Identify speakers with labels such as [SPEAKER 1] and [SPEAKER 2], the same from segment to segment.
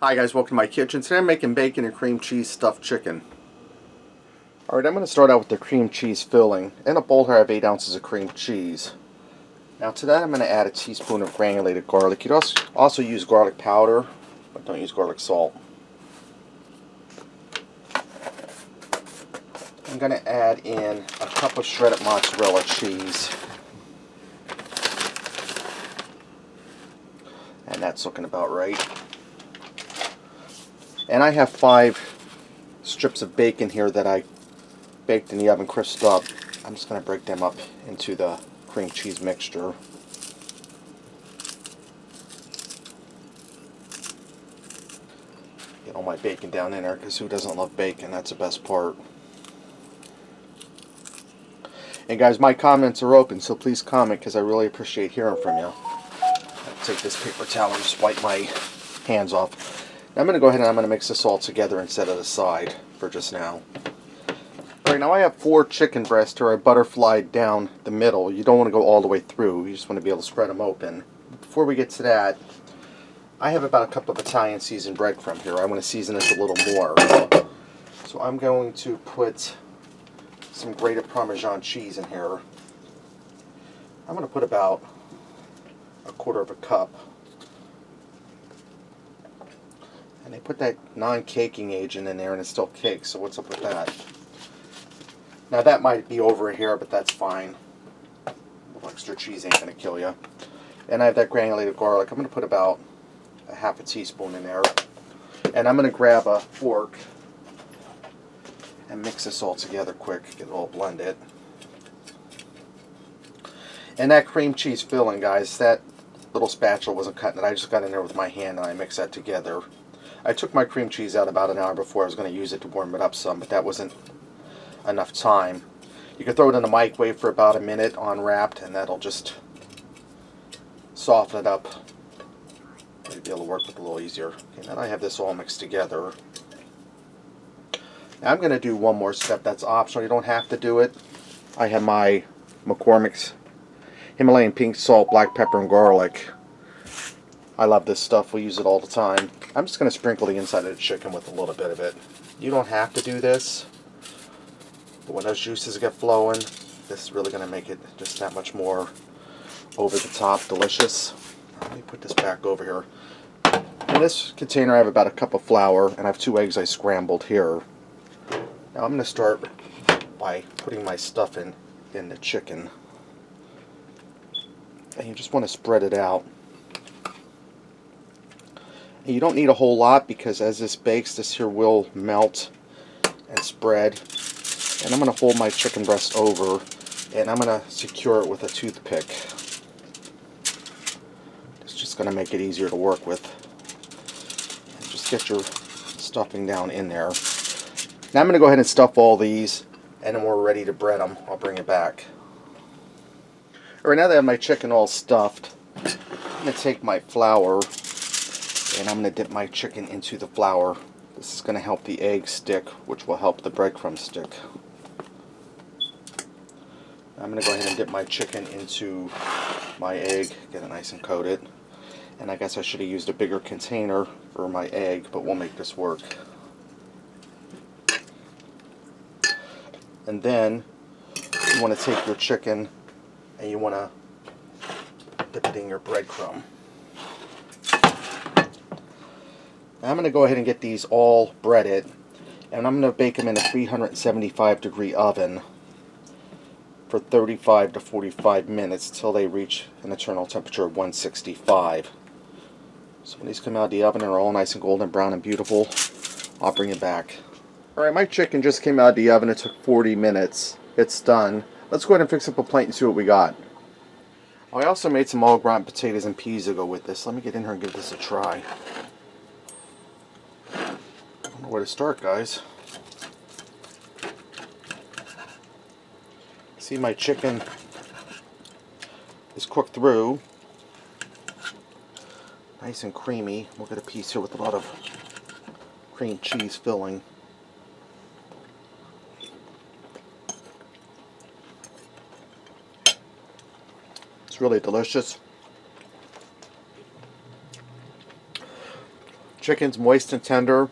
[SPEAKER 1] Hi guys, welcome to my kitchen. Today I'm making bacon and cream cheese stuffed chicken. Alright, I'm going to start out with the cream cheese filling. In a bowl here I have 8 ounces of cream cheese. Now to that I'm going to add a teaspoon of granulated garlic. You can also use garlic powder, but don't use garlic salt. I'm going to add in a cup of shredded mozzarella cheese. And that's looking about right. And I have 5 strips of bacon here that I baked in the oven, crisped up. I'm just going to break them up into the cream cheese mixture. Get all my bacon down in there, because who doesn't love bacon? That's the best part. And guys, my comments are open, so please comment, because I really appreciate hearing from you. I'll take this paper towel and just wipe my hands off. Now I'm going to go ahead and I'm going to mix this all together and set it aside for just now. Alright, now I have 4 chicken breasts here. I butterflied down the middle. You don't want to go all the way through. You just want to be able to spread them open. Before we get to that, I have about a cup of Italian seasoned breadcrumb here. I want to season this a little more. So I'm going to put some grated Parmesan cheese in here. I'm going to put about a 1/4 cup. And they put that non-caking agent in there and it still cakes, so what's up with that? Now that might be over here, but that's fine. A little extra cheese ain't going to kill you. And I have that granulated garlic. I'm going to put about a 1/2 teaspoon in there. And I'm going to grab a fork and mix this all together quick, get it all blended. And that cream cheese filling, guys, that little spatula wasn't cutting it. I just got in there with my hand and I mixed that together. I took my cream cheese out about an hour before. I was going to use it to warm it up some, but that wasn't enough time. You can throw it in the microwave for about a minute unwrapped, and that'll just soften it up. You'll be able to work with it a little easier. Okay, now I have this all mixed together. Now I'm going to do one more step that's optional. You don't have to do it. I have my McCormick's Himalayan pink salt, black pepper, and garlic. I love this stuff. We use it all the time. I'm just going to sprinkle the inside of the chicken with a little bit of it. You don't have to do this, but when those juices get flowing, this is really going to make it just that much more over the top delicious. Let me put this back over here. In this container I have about a cup of flour, and I have 2 eggs I scrambled here. Now I'm going to start by putting my stuff in the chicken. And you just want to spread it out. And you don't need a whole lot, because as this bakes, this here will melt and spread. And I'm going to fold my chicken breast over, and I'm going to secure it with a toothpick. It's just going to make it easier to work with. And just get your stuffing down in there. Now I'm going to go ahead and stuff all these, and then we're ready to bread them. I'll bring it back. Alright, now that I have my chicken all stuffed, I'm going to take my flour and I'm going to dip my chicken into the flour. This is going to help the egg stick, which will help the breadcrumb stick. I'm going to go ahead and dip my chicken into my egg, get it nice and coated. And I guess I should have used a bigger container for my egg, but we'll make this work. And then you want to take your chicken and you want to dip it in your breadcrumb. Now I'm going to go ahead and get these all breaded, and I'm going to bake them in a 375-degree oven for 35 to 45 minutes till they reach an internal temperature of 165. So when these come out of the oven and are all nice and golden brown and beautiful, I'll bring it back. Alright, my chicken just came out of the oven. It took 40 minutes. It's done. Let's go ahead and fix up a plate and see what we got. I also made some au gratin potatoes and peas to go with this. Let me get in here and give this a try. I don't know where to start, guys. See, my chicken is cooked through. Nice and creamy. We'll get a piece here with a lot of cream cheese filling. It's really delicious. Chicken's moist and tender.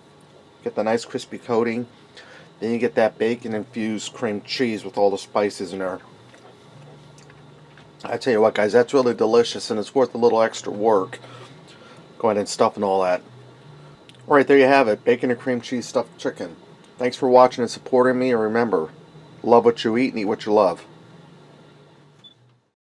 [SPEAKER 1] Get the nice crispy coating. Then you get that bacon-infused cream cheese with all the spices in there. I tell you what, guys, that's really delicious, and it's worth a little extra work. Go ahead and stuff and all that. Alright, there you have it. Bacon and cream cheese stuffed chicken. Thanks for watching and supporting me, and remember, love what you eat and eat what you love.